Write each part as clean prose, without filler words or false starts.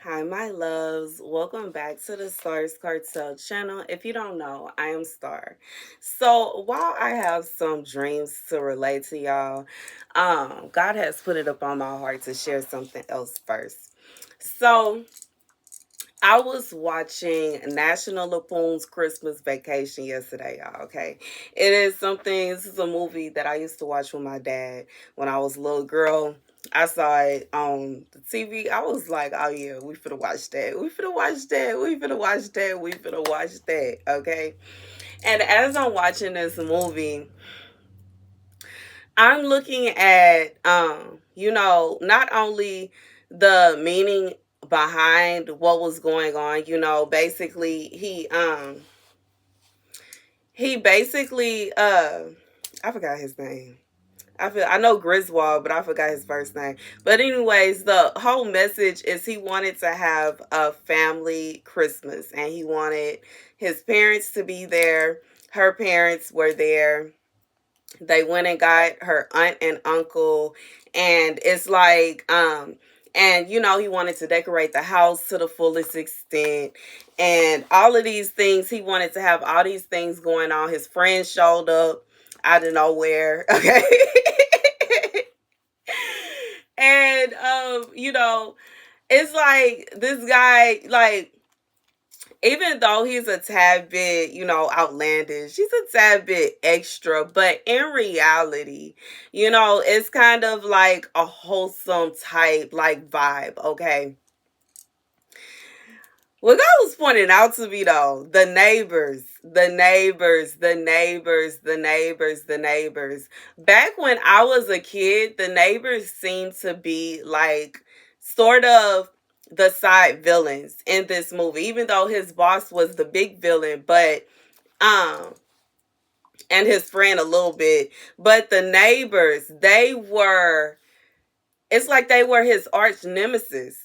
Hi, my loves. Welcome back to the Starscartel channel. If you don't know, I am Star. So while I have some dreams to relate to y'all, God has put it upon my heart to share something else first. So I was watching National Lampoon's Christmas Vacation yesterday, y'all. Okay, it is something. This is a movie that I used to watch with my dad when I was a little girl. I saw it on the TV. I was like, "Oh yeah, we finna watch that. We finna watch that. We finna watch that. We finna watch that." Okay, and as I'm watching this movie, I'm looking at not only the meaning behind what was going on. Basically he basically I forgot his name. I know Griswold, but I forgot his first name. But anyways, the whole message is he wanted to have a family Christmas, and he wanted his parents to be there. Her parents were there. They went and got her aunt and uncle, and it's like and he wanted to decorate the house to the fullest extent, and all of these things. He wanted to have all these things going on. His friends showed up out of nowhere. Okay. And it's like this guy, like, even though he's a tad bit, outlandish, he's a tad bit extra, but in reality, it's kind of like a wholesome type, like, vibe, okay? What God was pointing out to me, though, the neighbors. Back when I was a kid, the neighbors seemed to be like sort of the side villains in this movie, even though his boss was the big villain, but um and his friend a little bit. But the neighbors, it's like they were his arch nemesis.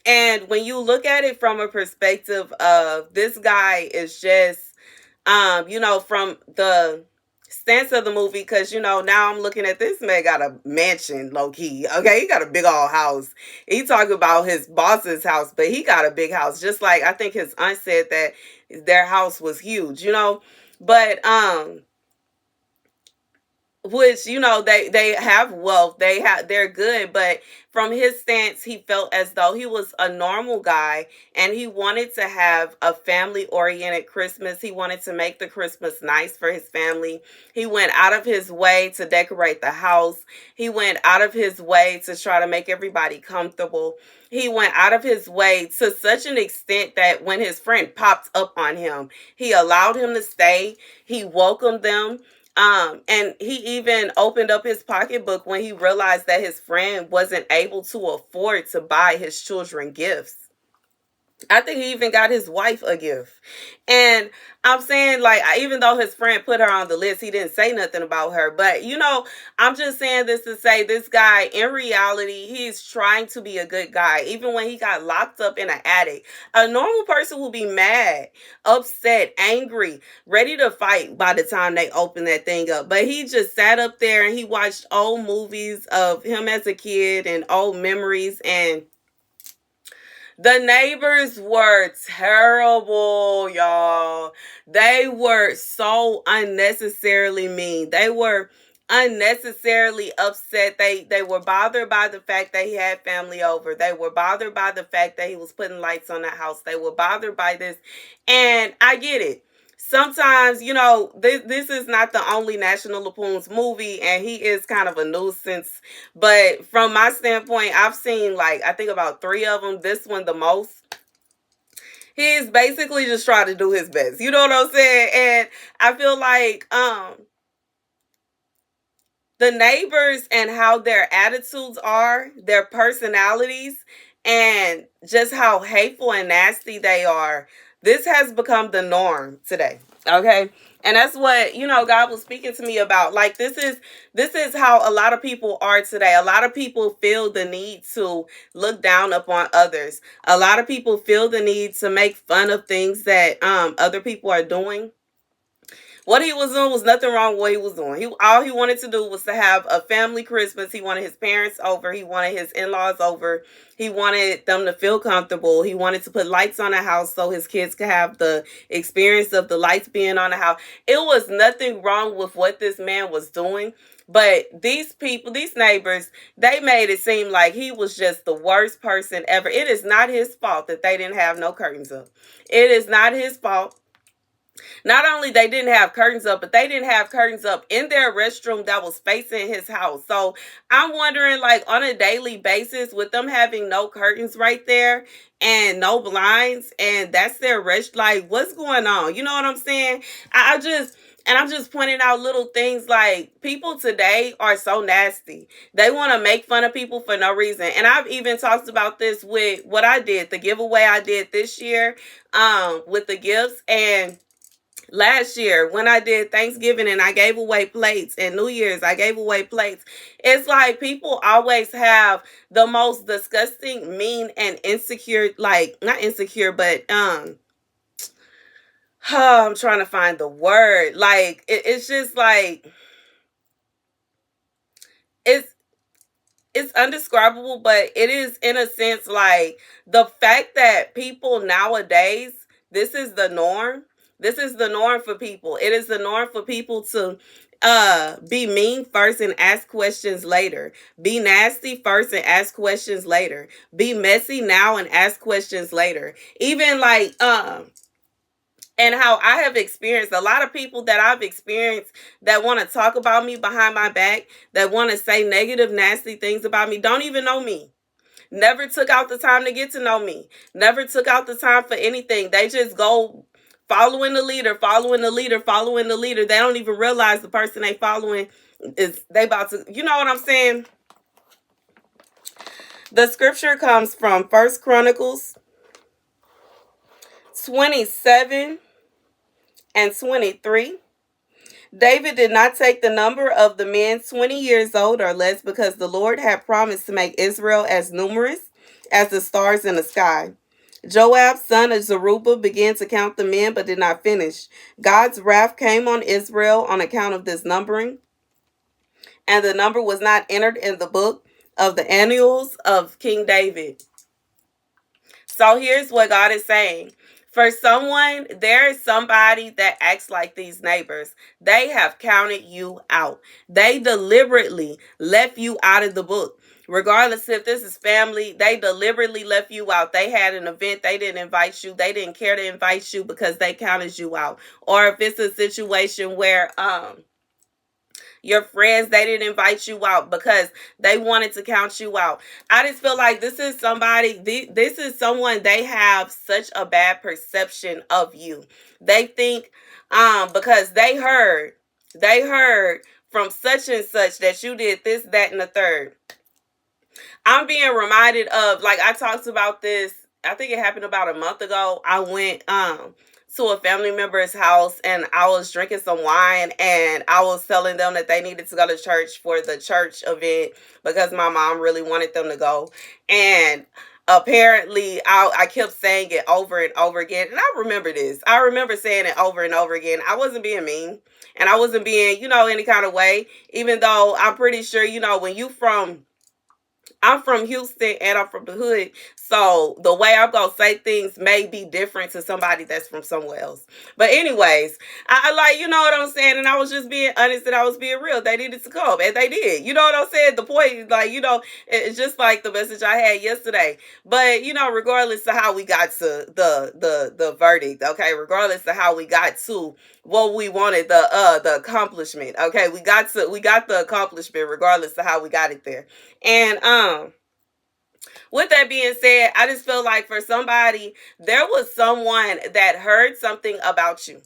And when you look at it from a perspective of this guy is just, from the stance of the movie, because, now I'm looking at this man got a mansion, low key. Okay, he got a big old house. He talking about his boss's house, but he got a big house. Just like I think his aunt said that their house was huge. But which they have wealth, they're good, but from his stance he felt as though he was a normal guy, and he wanted to have a family oriented Christmas. He wanted to make the Christmas nice for his family. He went out of his way to decorate the house. He went out of his way to try to make everybody comfortable. He went out of his way to such an extent that when his friend popped up on him, he allowed him to stay. He welcomed them. And he even opened up his pocketbook when he realized that his friend wasn't able to afford to buy his children gifts. I think he even got his wife a gift. And I'm saying, like, even though his friend put her on the list, he didn't say nothing about her. But, I'm just saying this to say this guy, in reality, he's trying to be a good guy. Even when he got locked up in an attic, a normal person will be mad, upset, angry, ready to fight by the time they open that thing up. But he just sat up there and he watched old movies of him as a kid and old memories, and the neighbors were terrible, y'all. They were so unnecessarily mean. They were unnecessarily upset. They were bothered by the fact that he had family over. They were bothered by the fact that he was putting lights on the house. They were bothered by this. And I get it. Sometimes, this is not the only National Lampoon's movie, and he is kind of a nuisance. But from my standpoint, I've seen, like, I think about three of them. This one the most. He's basically just trying to do his best. You know what I'm saying? And I feel like the neighbors and how their attitudes are, their personalities, and just how hateful and nasty they are. This has become the norm today. Okay? And that's what, God was speaking to me about. Like, this is how a lot of people are today. A lot of people feel the need to look down upon others. A lot of people feel the need to make fun of things that other people are doing, What he was doing was nothing wrong with what he was doing. All he wanted to do was to have a family Christmas. He wanted his parents over. He wanted his in-laws over. He wanted them to feel comfortable. He wanted to put lights on the house so his kids could have the experience of the lights being on the house. It was nothing wrong with what this man was doing. But these people, these neighbors, they made it seem like he was just the worst person ever. It is not his fault that they didn't have no curtains up. It is not his fault. Not only they didn't have curtains up, but they didn't have curtains up in their restroom that was facing his house. So I'm wondering, like, on a daily basis, with them having no curtains right there and no blinds, and that's their rest, like, what's going on? You know what I'm saying? I'm just pointing out little things, like, people today are so nasty. They want to make fun of people for no reason. And I've even talked about this with what I did, the giveaway I did this year, with the gifts. And last year when I did Thanksgiving and I gave away plates, and New Year's I gave away plates, it's like people always have the most disgusting, mean, and insecure, like, not insecure, but I'm trying to find the word. Like, it's just like, it's it's undescribable, but it is, in a sense, like, the fact that people nowadays, this is the norm. This is the norm for people. It is the norm for people to be mean first and ask questions later. Be nasty first and ask questions later. Be messy now and ask questions later. Even like and how I have experienced, a lot of people that I've experienced that want to talk about me behind my back, that want to say negative, nasty things about me, don't even know me. Never took out the time to get to know me. Never took out the time for anything. They just go following the leader, following the leader, following the leader. They don't even realize the person they following is they about to, you know what I'm saying? The scripture comes from 1 Chronicles 27 and 23. David did not take the number of the men 20 years old or less, because the Lord had promised to make Israel as numerous as the stars in the sky. Joab, son of Zerubbabel, began to count the men but did not finish. God's wrath came on Israel on account of this numbering, and the number was not entered in the book of the annals of King David. So here's what God is saying. For someone, there is somebody that acts like these neighbors. They have counted you out. They deliberately left you out of the book. Regardless if this is family, they deliberately left you out. They had an event, they didn't invite you. They didn't care to invite you because they counted you out. Or if it's a situation where your friends, they didn't invite you out because they wanted to count you out. I just feel like this is somebody, this is someone, they have such a bad perception of you. They think because they heard from such and such that you did this, that, and the third. I'm being reminded of, like, I talked about this, I think it happened about a month ago. I went to a family member's house and I was drinking some wine, and I was telling them that they needed to go to church for the church event because my mom really wanted them to go. And apparently I kept saying it over and over again. And I remember this. I remember saying it over and over again. I wasn't being mean, and I wasn't being, any kind of way, even though I'm pretty sure, when I'm from Houston and I'm from the hood, so the way I'm going to say things may be different to somebody that's from somewhere else. But anyways, I like, you know what I'm saying? And I was just being honest and I was being real. They needed to come, and they did. You know what I'm saying? The point is, like, it's just like the message I had yesterday. But, regardless of how we got to the verdict, okay, regardless of how we got to what we wanted, the accomplishment, okay, we got the accomplishment regardless of how we got it there. And with that being said, I just feel like for somebody, there was someone that heard something about you.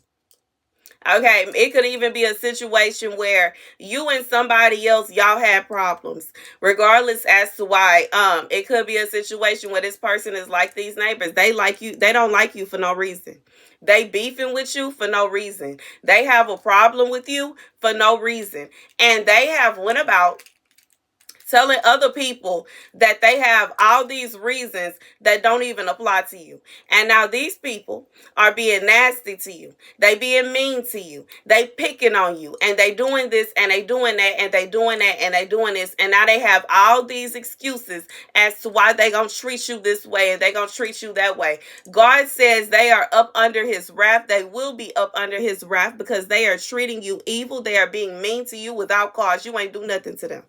Okay, it could even be a situation where you and somebody else, y'all had problems, regardless as to why. It could be a situation where this person is like these neighbors. They like you. They don't like you for no reason. They beefing with you for no reason. They have a problem with you for no reason. And they have went about telling other people that they have all these reasons that don't even apply to you. And now these people are being nasty to you. They being mean to you. They picking on you. And they doing this and they doing that and they doing that and they doing this. And now they have all these excuses as to why they gonna treat you this way and they gonna treat you that way. God says they are up under his wrath. They will be up under his wrath because they are treating you evil. They are being mean to you without cause. You ain't do nothing to them.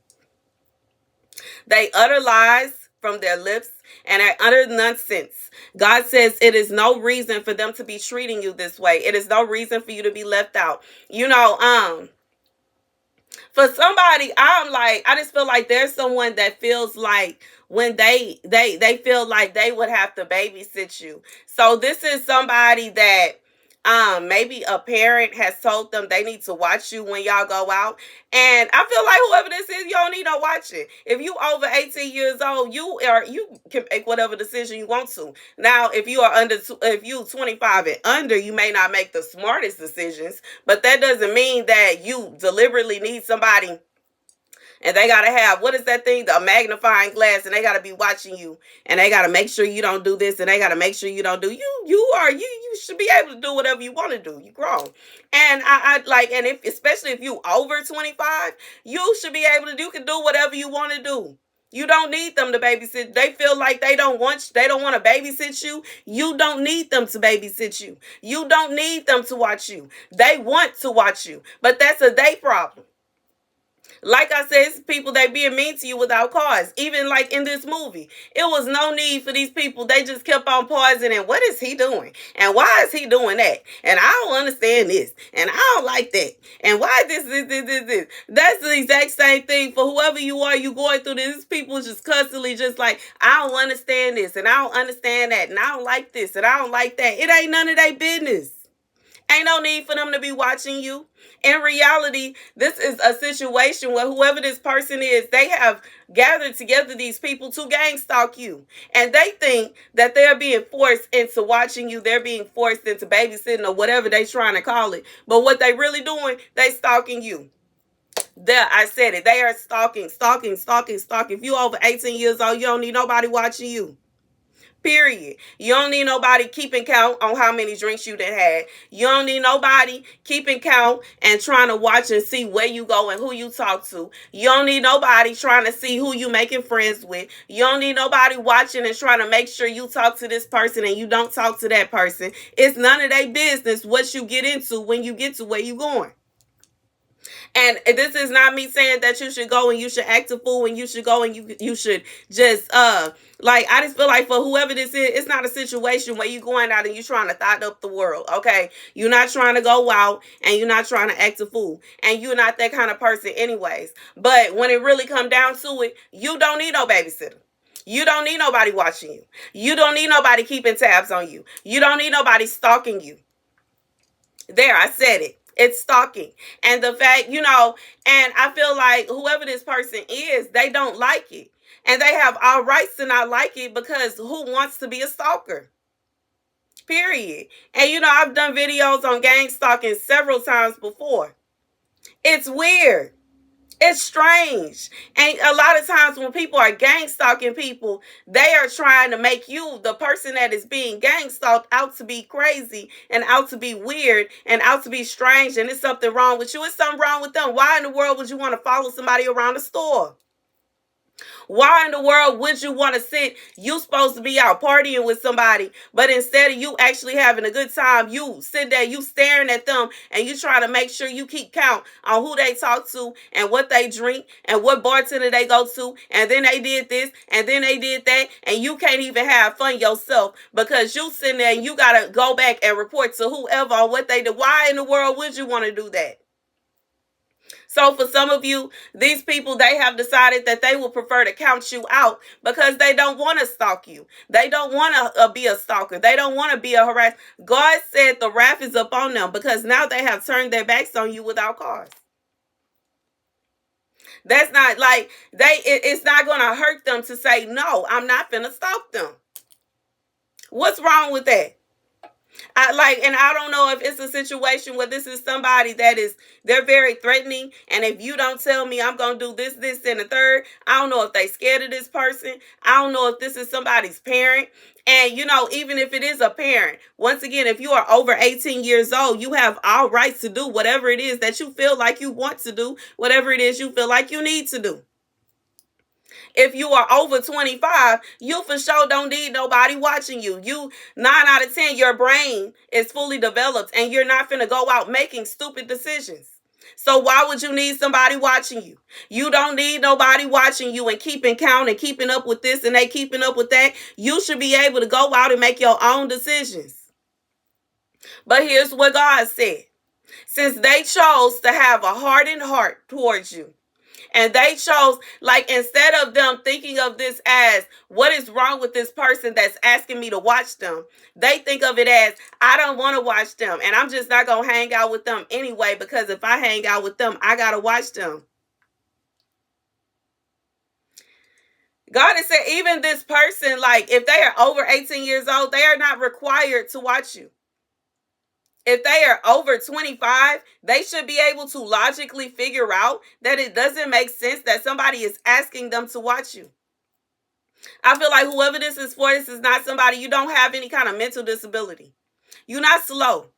They utter lies from their lips and they utter nonsense. God says it is no reason for them to be treating you this way. It is no reason for you to be left out. For somebody, I just feel like there's someone that feels like when they feel like they would have to babysit you. So this is somebody that maybe a parent has told them they need to watch you when y'all go out. And I feel like whoever this is, you don't need no watching. If you over 18 years old, you can make whatever decision you want to. Now, if you 25 and under, you may not make the smartest decisions, but that doesn't mean that you deliberately need somebody and they gotta have, what is that thing, the magnifying glass, and they gotta be watching you, and they gotta make sure you don't do this, and they gotta make sure you don't do. You should be able to do whatever you want to do. You grown, and I like, and if especially if you over 25, you should be able to do. You can do whatever you want to do. You don't need them to babysit. They feel like they don't want to babysit you. You don't need them to babysit you. You don't need them to watch you. They want to watch you, but that's a they problem. Like I said, it's people that being mean to you without cause. Even like in this movie, it was no need for these people. They just kept on pausing and what is he doing? And why is he doing that? And I don't understand this. And I don't like that. And why this. That's the exact same thing for whoever you are. You going through this. People just constantly just like, I don't understand this. And I don't understand that. And I don't like this. And I don't like that. It ain't none of their business. Ain't no need for them to be watching you. In reality, this is a situation where whoever this person is, they have gathered together these people to gang stalk you. And they think that they're being forced into watching you. They're being forced into babysitting or whatever they're trying to call it. But what they really doing, they stalking you. There, I said it. They are stalking. If you over 18 years old, you don't need nobody watching you. Period. You don't need nobody keeping count on how many drinks you done had. You don't need nobody keeping count and trying to watch and see where you go and who you talk to. You don't need nobody trying to see who you making friends with. You don't need nobody watching and trying to make sure you talk to this person and you don't talk to that person. It's none of their business what you get into when you get to where you going. And this is not me saying that you should go and you should act a fool and you should go and you should just like, I just feel like for whoever this is, it's not a situation where you going out and you trying to thought up the world, okay? You're not trying to go out and you're not trying to act a fool. And you're not that kind of person anyways. But when it really come down to it, you don't need no babysitter. You don't need nobody watching you. You don't need nobody keeping tabs on you. You don't need nobody stalking you. There, I said it. It's stalking. And the fact, and I feel like whoever this person is, they don't like it. And they have all rights to not like it because who wants to be a stalker? Period. And I've done videos on gang stalking several times before. It's weird. It's strange. And a lot of times when people are gang stalking people, they are trying to make you, the person that is being gang stalked, out to be crazy and out to be weird and out to be strange. And it's something wrong with you. It's something wrong with them. Why in the world would you want to follow somebody around the store? Why in the world would you want to sit? You supposed to be out partying with somebody, but instead of you actually having a good time, you sit there, you staring at them, and you try to make sure you keep count on who they talk to and what they drink and what bartender they go to, and then they did this and then they did that, and you can't even have fun yourself because you sitting there and you gotta go back and report to whoever on what they did. Why in the world would you want to do that? So for some of you, these people, they have decided that they would prefer to count you out because they don't want to stalk you. They don't want to be a stalker. They don't want to be a harasser. God said the wrath is upon them because now they have turned their backs on you without cause. That's not like it's not going to hurt them to say, no, I'm not finna stalk them. What's wrong with that? And I don't know if it's a situation where this is somebody that is, they're very threatening, and if you don't tell me I'm gonna do this, this, and the third, I don't know if they scared of this person. I don't know if this is somebody's parent. And even if it is a parent, once again, if you are over 18 years old, you have all rights to do whatever it is that you feel like you want to do, whatever it is you feel like you need to do. If you are over 25, you for sure don't need nobody watching you. 9 out of 10, your brain is fully developed and you're not finna go out making stupid decisions. So why would you need somebody watching you? You don't need nobody watching you and keeping count and keeping up with this and they keeping up with that. You should be able to go out and make your own decisions. But here's what God said. Since they chose to have a hardened heart towards you, and they chose, like, instead of them thinking of this as, what is wrong with this person that's asking me to watch them? They think of it as, I don't want to watch them. And I'm just not going to hang out with them anyway, because if I hang out with them, I got to watch them. God has said, even this person, like, if they are over 18 years old, they are not required to watch you. If they are over 25, they should be able to logically figure out that it doesn't make sense that somebody is asking them to watch you. I feel like whoever this is for, this is not somebody, you don't have any kind of mental disability. You're not slow.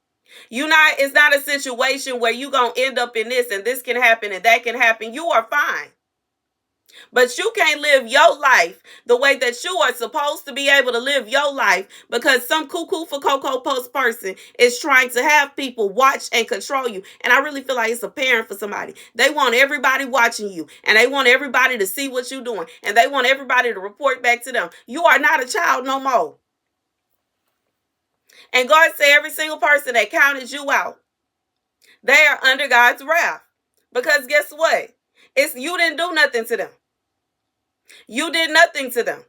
It's not a situation where you're going to end up in this and this can happen and that can happen. You are fine. But you can't live your life the way that you are supposed to be able to live your life because some cuckoo for Cocoa Post person is trying to have people watch and control you. And I really feel like it's a parent for somebody. They want everybody watching you and they want everybody to see what you're doing and they want everybody to report back to them. You are not a child no more. And God said every single person that counted you out, they are under God's wrath. Because guess what? You didn't do nothing to them. You did nothing to them.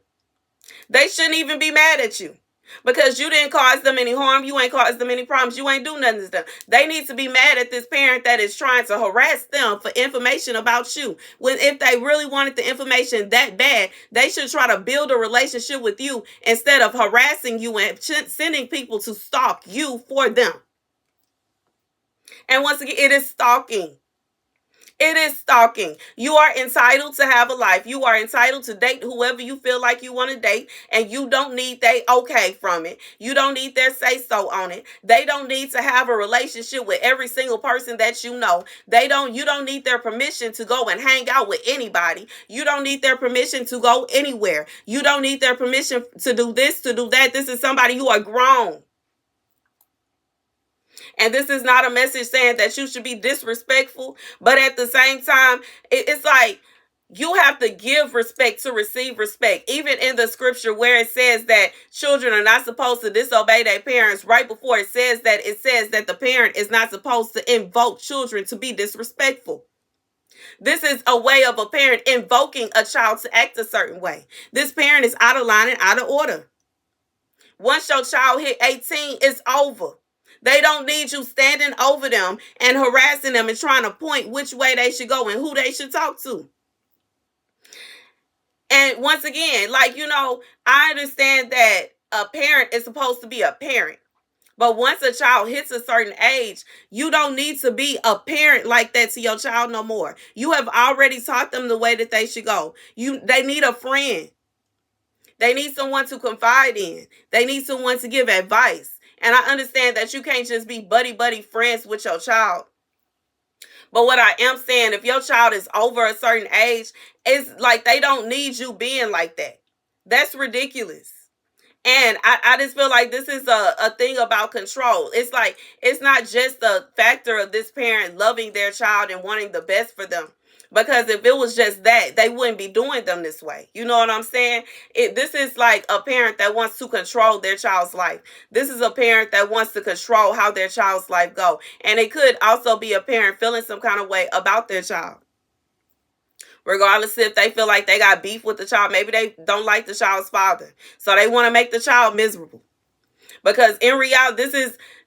They shouldn't even be mad at you because you didn't cause them any harm. You ain't caused them any problems. You ain't do nothing to them. They need to be mad at this parent that is trying to harass them for information about you. When if they really wanted the information that bad, they should try to build a relationship with you instead of harassing you and sending people to stalk you for them. And once again, it is stalking. It is stalking. You are entitled to have a life. You are entitled to date whoever you feel like you want to date, and you don't need their okay from it. You don't need their say so on it. They don't need to have a relationship with every single person that you know. You don't need their permission to go and hang out with anybody. You don't need their permission to go anywhere. You don't need their permission to do this, to do that. This is somebody you are grown. And this is not a message saying that you should be disrespectful, but at the same time, it's like you have to give respect to receive respect. Even in the scripture where it says that children are not supposed to disobey their parents, right before it says that the parent is not supposed to invoke children to be disrespectful. This is a way of a parent invoking a child to act a certain way. This parent is out of line and out of order. Once your child hit 18, it's over. They don't need you standing over them and harassing them and trying to point which way they should go and who they should talk to. And once again, I understand that a parent is supposed to be a parent. But once a child hits a certain age, you don't need to be a parent like that to your child no more. You have already taught them the way that they should go. They need a friend. They need someone to confide in. They need someone to give advice. And I understand that you can't just be buddy friends with your child. But what I am saying, if your child is over a certain age, it's like they don't need you being like that. That's ridiculous. And I just feel like this is a thing about control. It's like, it's not just the factor of this parent loving their child and wanting the best for them. Because if it was just that, they wouldn't be doing them this way. You know what I'm saying? This is like a parent that wants to control their child's life. This is a parent that wants to control how their child's life go. And it could also be a parent feeling some kind of way about their child. Regardless if they feel like they got beef with the child. Maybe they don't like the child's father. So they want to make the child miserable. Because in reality,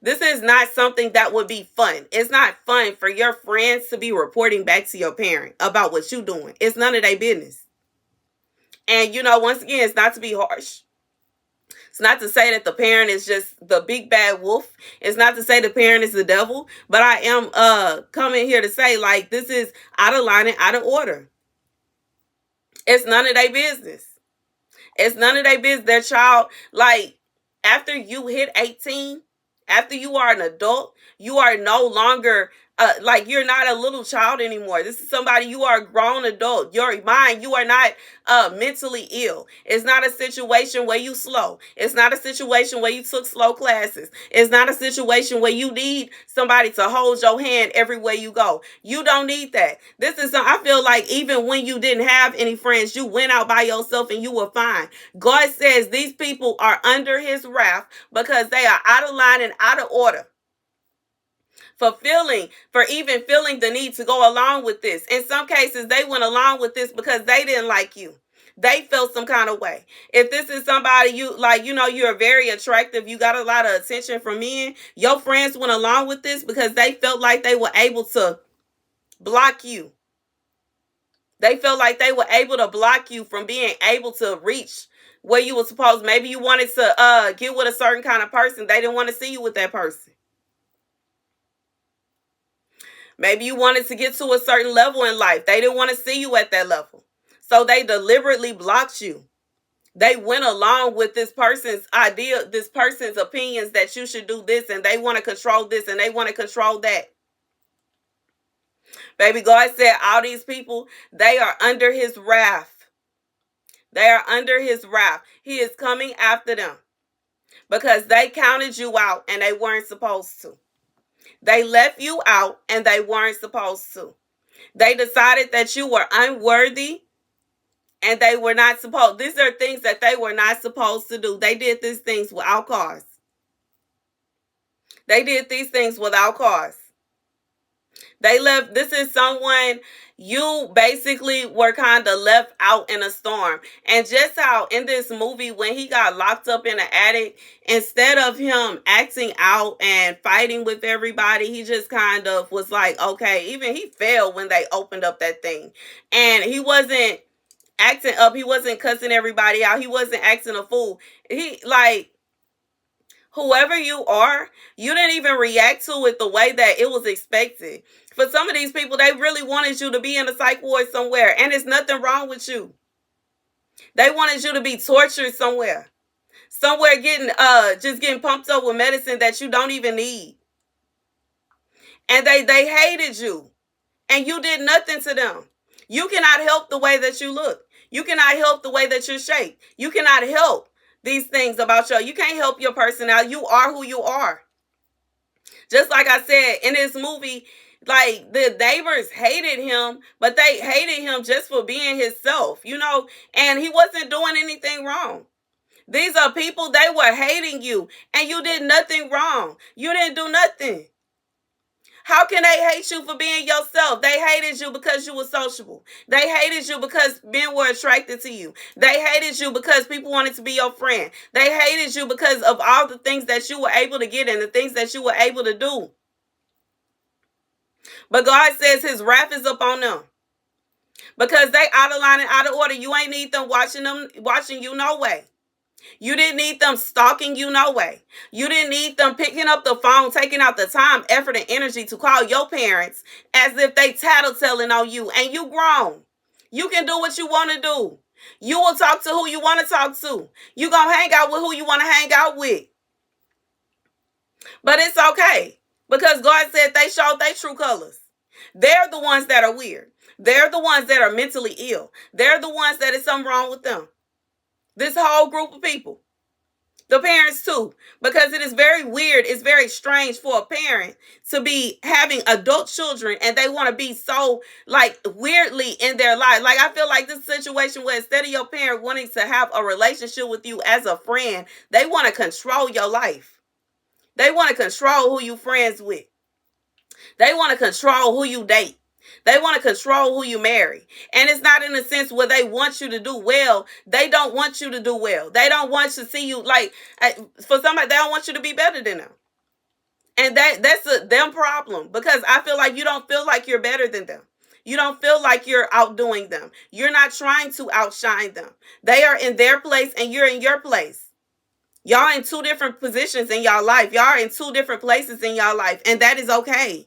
this is not something that would be fun. It's not fun for your friends to be reporting back to your parent about what you're doing. It's none of their business. And once again, it's not to be harsh. It's not to say that the parent is just the big bad wolf. It's not to say the parent is the devil. But I am coming here to say, like, this is out of line and out of order. It's none of their business. It's none of their business. Their child, like, after you hit 18, after you are an adult, you are no longer like, you're not a little child anymore. This is somebody, you are a grown adult. Your mind, you are not mentally ill. It's not a situation where you slow. It's not a situation where you took slow classes. It's not a situation where you need somebody to hold your hand everywhere you go. You don't need that. This is I feel like even when you didn't have any friends, you went out by yourself and you were fine. God says these people are under his wrath because they are out of line and out of order. For even feeling the need to go along with this. In some cases, they went along with this because they didn't like you. They felt some kind of way. If this is somebody you like, you're very attractive, you got a lot of attention from men, your friends went along with this because they felt like they were able to block you. They felt like they were able to block you from being able to reach where you were supposed. Maybe you wanted to get with a certain kind of person. They didn't want to see you with that person. Maybe you wanted to get to a certain level in life. They didn't want to see you at that level. So they deliberately blocked you. They went along with this person's idea, this person's opinions that you should do this, and they want to control this and they want to control that. Baby, God said all these people, they are under his wrath. They are under his wrath. He is coming after them because they counted you out and they weren't supposed to. They left you out and they weren't supposed to. They decided that you were unworthy and they were not supposed. These are things that they were not supposed to do. They did these things without cause. They did these things without cause. They left. This is someone you basically were kind of left out in a storm. And just how in this movie, when he got locked up in an attic, instead of him acting out and fighting with everybody, he just kind of was like, okay, even he fell when they opened up that thing. And he wasn't acting up. He wasn't cussing everybody out. He wasn't acting a fool. He, like, whoever you are, you didn't even react to it the way that it was expected. For some of these people, they really wanted you to be in a psych ward somewhere, and there's nothing wrong with you. They wanted you to be tortured somewhere getting just getting pumped up with medicine that you don't even need. And they hated you, and you did nothing to them. You cannot help the way that you look. You cannot help the way that you're shaped. You cannot help these things about you. You can't help your personality. You are who you are. Just like I said, in this movie, like, the neighbors hated him, but they hated him just for being himself, and he wasn't doing anything wrong. These are people, they were hating you, and you did nothing wrong. You didn't do nothing. How can they hate you for being yourself? They hated you because you were sociable. They hated you because men were attracted to you. They hated you because people wanted to be your friend. They hated you because of all the things that you were able to get and the things that you were able to do. But God says his wrath is upon them because they out of line and out of order. You ain't need them watching you no way. You didn't need them stalking you no way. You didn't need them picking up the phone, taking out the time, effort, and energy to call your parents as if they tattletelling on you. And you grown. You can do what you want to do. You will talk to who you want to talk to. You gonna hang out with who you want to hang out with. But it's okay because God said they showed their true colors. They're the ones that are weird. They're the ones that are mentally ill. They're the ones that is something wrong with them. This whole group of people. The parents too. Because it is very weird. It's very strange for a parent to be having adult children and they want to be so, like, weirdly in their life. Like, I feel like this situation where instead of your parent wanting to have a relationship with you as a friend, they want to control your life. They want to control who you friends with. They want to control who you date. They want to control who you marry. And it's not in a sense where they want you to do well. They don't want you to do well. They don't want to see you, like, for somebody, they don't want you to be better than them. And that's a them problem because I feel like you don't feel like you're better than them. You don't feel like you're outdoing them. You're not trying to outshine them. They are in their place and you're in your place. Y'all in two different positions in y'all life. Y'all are in two different places in y'all life, and that is okay.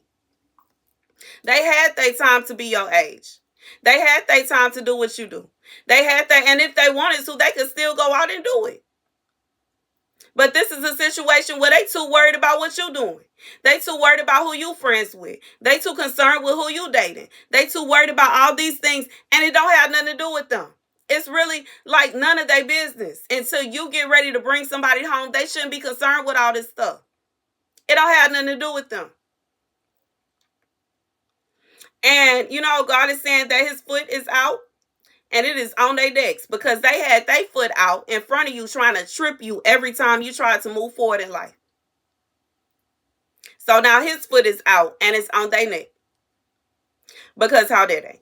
They had their time to be your age. They had their time to do what you do. They had that, and if they wanted to, they could still go out and do it. But this is a situation where they too worried about what you doing. They too worried about who you friends with. They too concerned with who you dating. They too worried about all these things, and it don't have nothing to do with them. It's really like none of their business. Until you get ready to bring somebody home, they shouldn't be concerned with all this stuff. It don't have nothing to do with them. And God is saying that his foot is out and it is on their necks because they had their foot out in front of you trying to trip you every time you tried to move forward in life. So now his foot is out and it's on their neck. Because how dare they?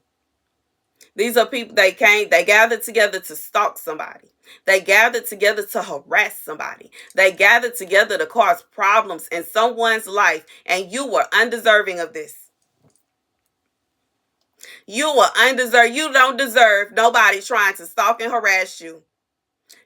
These are people, they gathered together to stalk somebody. They gathered together to harass somebody. They gathered together to cause problems in someone's life, and you were undeserving of this. You were undeserved. You don't deserve nobody trying to stalk and harass you.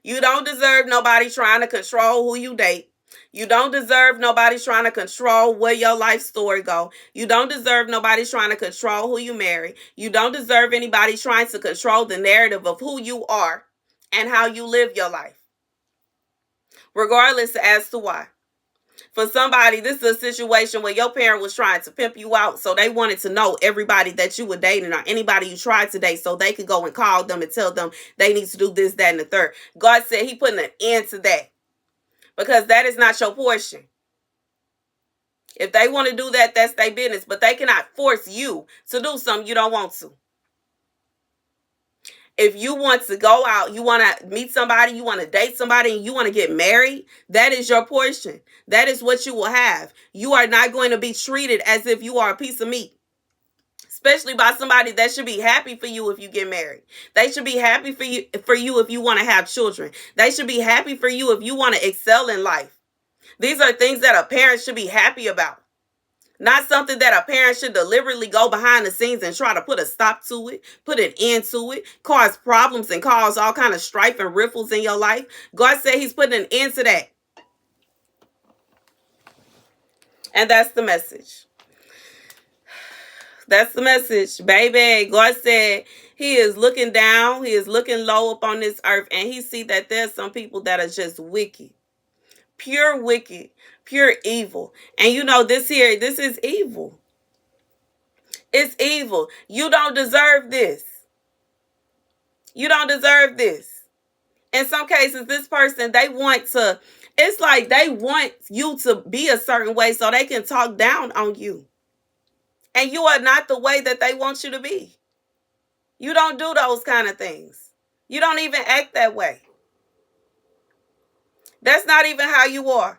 You don't deserve nobody trying to control who you date. You don't deserve nobody trying to control where your life story go. You don't deserve nobody trying to control who you marry. You don't deserve anybody trying to control the narrative of who you are and how you live your life. Regardless as to why. For somebody, this is a situation where your parent was trying to pimp you out, so they wanted to know everybody that you were dating or anybody you tried to date so they could go and call them and tell them they need to do this, that, and the third. God said he putting an end to that because that is not your portion. If they want to do that, that's their business, but they cannot force you to do something you don't want to. If you want to go out, you want to meet somebody, you want to date somebody, and you want to get married, that is your portion. That is what you will have. You are not going to be treated as if you are a piece of meat. Especially by somebody that should be happy for you if you get married. They should be happy for you if you want to have children. They should be happy for you if you want to excel in life. These are things that a parent should be happy about. Not something that a parent should deliberately go behind the scenes and try to put a stop to it, put an end to it, cause problems and cause all kind of strife and riffles in your life. God said he's putting an end to that. And that's the message. That's the message, baby. God said he is looking down. He is looking low upon this earth. And he see that there's some people that are just wicked. Pure wicked. Pure evil. And this is evil. It's evil. You don't deserve this. You don't deserve this. In some cases, this person, it's like they want you to be a certain way so they can talk down on you. And you are not the way that they want you to be. You don't do those kind of things. You don't even act that way. That's not even how you are.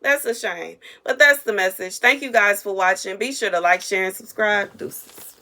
That's a shame. But that's the message. Thank you guys for watching. Be sure to like, share, and subscribe. Deuces.